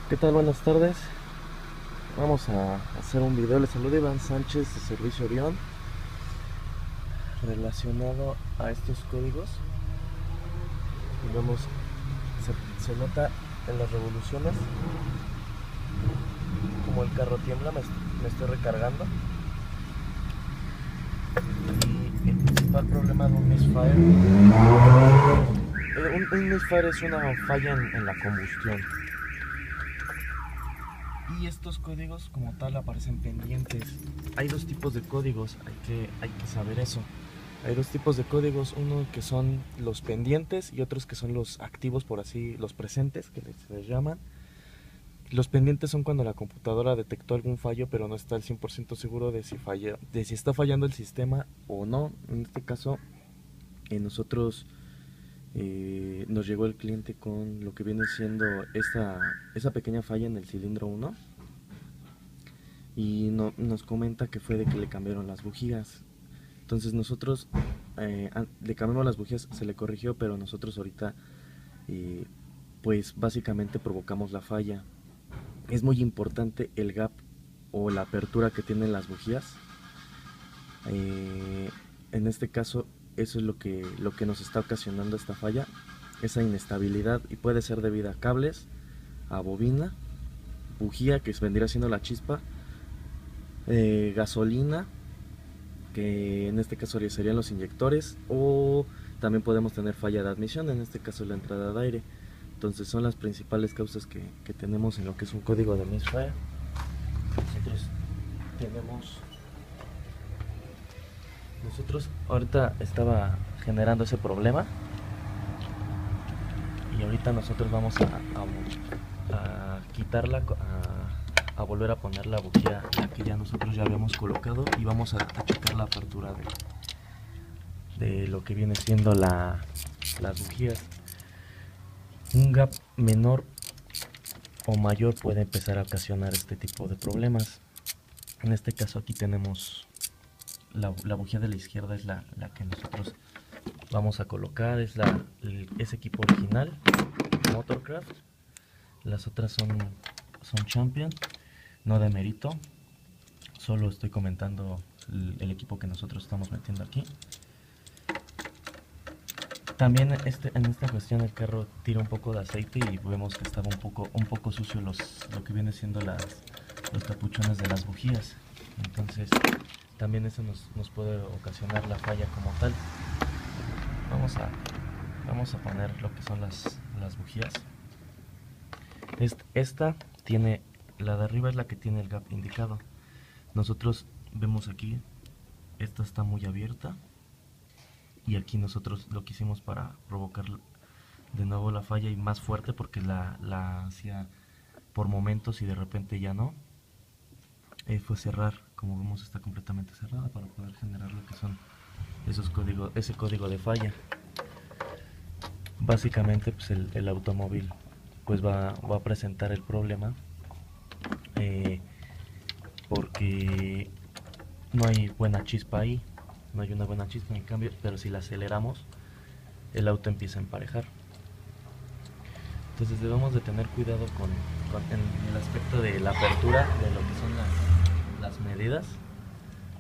¿Qué tal? Buenas tardes. Vamos a hacer un video. Les saluda Iván Sánchez de Servicio Orión relacionado a estos códigos. Y vemos, se nota en las revoluciones como el carro tiembla. Me estoy recargando. Y el principal problema de un misfire, un misfire es una falla en la combustión. Y estos códigos como tal aparecen pendientes. Hay dos tipos de códigos, hay que saber eso. Hay dos tipos de códigos, uno que son los pendientes y otros que son los activos, por así, los presentes, que se les llaman. Los pendientes son cuando la computadora detectó algún fallo, pero no está al 100% seguro de si está fallando el sistema o no. En este caso, nosotros nos llegó el cliente con lo que viene siendo esa pequeña falla en el cilindro 1 y nos comenta que fue de que le cambiaron las bujías. Entonces nosotros le cambiamos las bujías, se le corrigió, pero nosotros ahorita pues básicamente provocamos la falla. Es muy importante el gap o la apertura que tienen las bujías. En este caso eso es lo que nos está ocasionando esta falla, esa inestabilidad, y puede ser debido a cables, a bobina, bujía que vendría siendo la chispa, gasolina, que en este caso serían los inyectores, o también podemos tener falla de admisión, en este caso la entrada de aire. Entonces son las principales causas que tenemos en lo que es un código de misfire. Tenemos nosotros ahorita estaba generando ese problema y ahorita nosotros vamos a quitarla, a volver a poner la bujía la que ya nosotros ya habíamos colocado, y vamos a checar la apertura de lo que viene siendo las bujías. Un gap menor o mayor puede empezar a ocasionar este tipo de problemas. En este caso aquí tenemos la bujía de la izquierda, es la que nosotros vamos a colocar, es equipo original Motorcraft. Las otras son Champion, no de mérito, solo estoy comentando el equipo que nosotros estamos metiendo aquí. También en esta cuestión el carro tira un poco de aceite y vemos que estaba un poco sucio lo que viene siendo los capuchones de las bujías. Entonces también eso nos puede ocasionar la falla como tal. Vamos a poner lo que son las bujías. Esta tiene, la de arriba es la que tiene el gap indicado. Nosotros vemos aquí, esta está muy abierta, y aquí nosotros lo que hicimos para provocar de nuevo la falla y más fuerte, porque la hacía por momentos y de repente ya no, fue cerrar. Como vemos, está completamente cerrada para poder generar lo que son ese código de falla. Básicamente pues el automóvil pues va a presentar el problema porque no hay buena chispa ahí, no hay una buena chispa en cambio, pero si la aceleramos el auto empieza a emparejar. Entonces debemos de tener cuidado en el aspecto de la apertura de lo que son las medidas,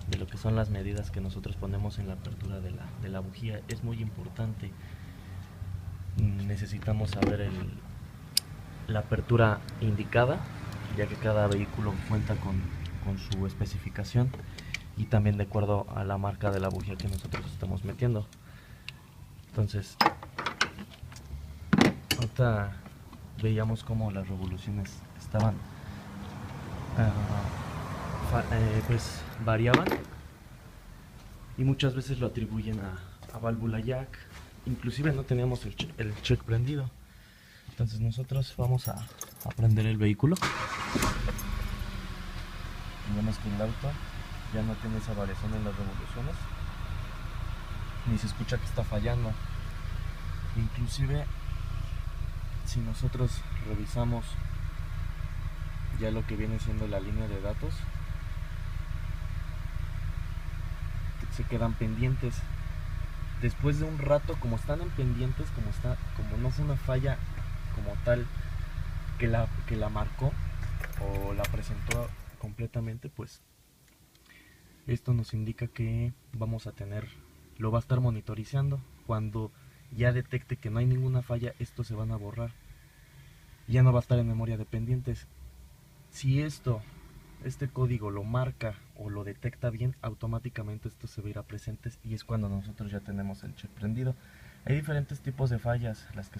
de lo que son las medidas que nosotros ponemos en la apertura de la bujía. Es muy importante. Necesitamos saber la apertura indicada, ya que cada vehículo cuenta con su especificación y también de acuerdo a la marca de la bujía que nosotros estamos metiendo. Entonces ahorita veíamos cómo las revoluciones estaban pues variaban, y muchas veces lo atribuyen a válvula jack, inclusive no teníamos el check prendido. Entonces nosotros vamos a prender el vehículo y vemos que el auto ya no tiene esa variación en las revoluciones, ni se escucha que está fallando. Inclusive si nosotros revisamos ya lo que viene siendo la línea de datos, se quedan pendientes. Después de un rato, como están en pendientes, como no fue una falla como tal que la marcó o la presentó completamente, pues esto nos indica que vamos a tener, lo va a estar monitorizando. Cuando ya detecte que no hay ninguna falla, estos se van a borrar. Ya no va a estar en memoria de pendientes. Si este código lo marca o lo detecta bien, automáticamente esto se va a ir a presentes y es cuando nosotros ya tenemos el chip prendido. Hay diferentes tipos de fallas, las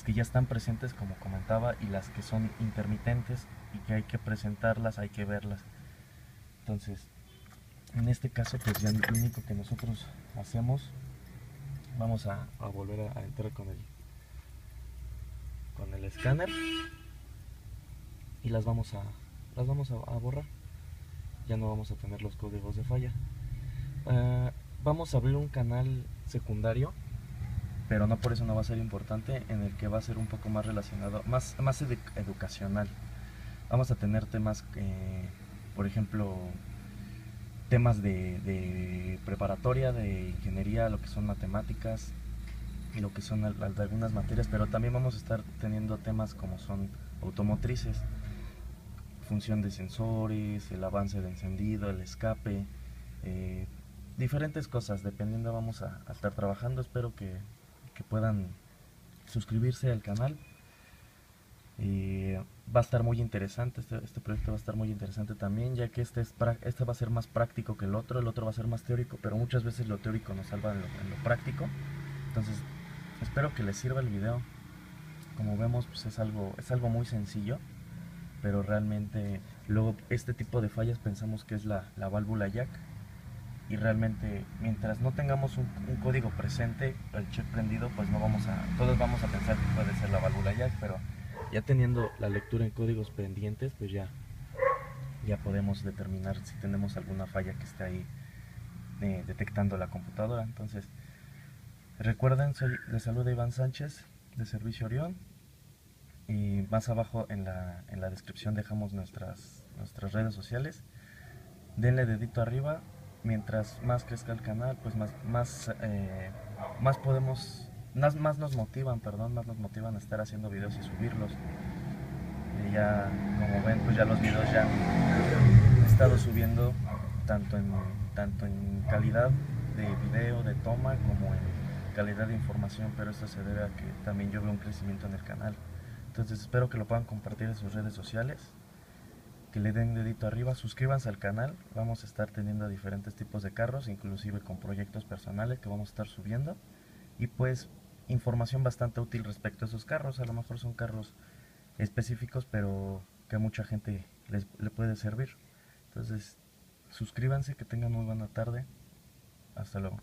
que ya están presentes, como comentaba, y las que son intermitentes y que hay que presentarlas, hay que verlas. Entonces, en este caso, pues ya lo único que nosotros hacemos, vamos a volver a entrar con el escáner y las vamos a borrar. Ya no vamos a tener los códigos de falla. Vamos a abrir un canal secundario, pero no por eso no va a ser importante, en el que va a ser un poco más relacionado, más educacional. Vamos a tener temas, por ejemplo, temas de preparatoria, de ingeniería, lo que son matemáticas y lo que son de algunas materias, pero también vamos a estar teniendo temas como son automotrices, función de sensores, el avance de encendido, el escape, eh, diferentes cosas, dependiendo vamos a estar trabajando. Espero que puedan suscribirse al canal. Va a estar muy interesante, este proyecto va a estar muy interesante también, ya que este va a ser más práctico que el otro va a ser más teórico, pero muchas veces lo teórico nos salva en lo práctico. Entonces, espero que les sirva el video. Como vemos, pues es algo muy sencillo, pero realmente luego este tipo de fallas pensamos que es la válvula jack, y realmente mientras no tengamos un código presente, el chip prendido, pues no vamos todos vamos a pensar que puede ser la válvula jack, pero ya teniendo la lectura en códigos pendientes, pues ya podemos determinar si tenemos alguna falla que esté ahí detectando la computadora. Entonces, recuerden, les saluda Iván Sánchez de Servicio Orión, y más abajo en la descripción dejamos nuestras redes sociales. Denle dedito arriba. Mientras más crezca el canal, pues más podemos, más nos motivan, perdón, más nos motivan a estar haciendo videos y subirlos. Y ya, como ven, pues ya los videos ya he estado subiendo tanto en, tanto en calidad de video, de toma, como en calidad de información, pero eso se debe a que también yo veo un crecimiento en el canal. Entonces espero que lo puedan compartir en sus redes sociales, que le den dedito arriba, suscríbanse al canal. Vamos a estar teniendo diferentes tipos de carros, inclusive con proyectos personales que vamos a estar subiendo, y pues información bastante útil respecto a esos carros. A lo mejor son carros específicos, pero que a mucha gente le puede servir. Entonces, suscríbanse, que tengan muy buena tarde. Hasta luego.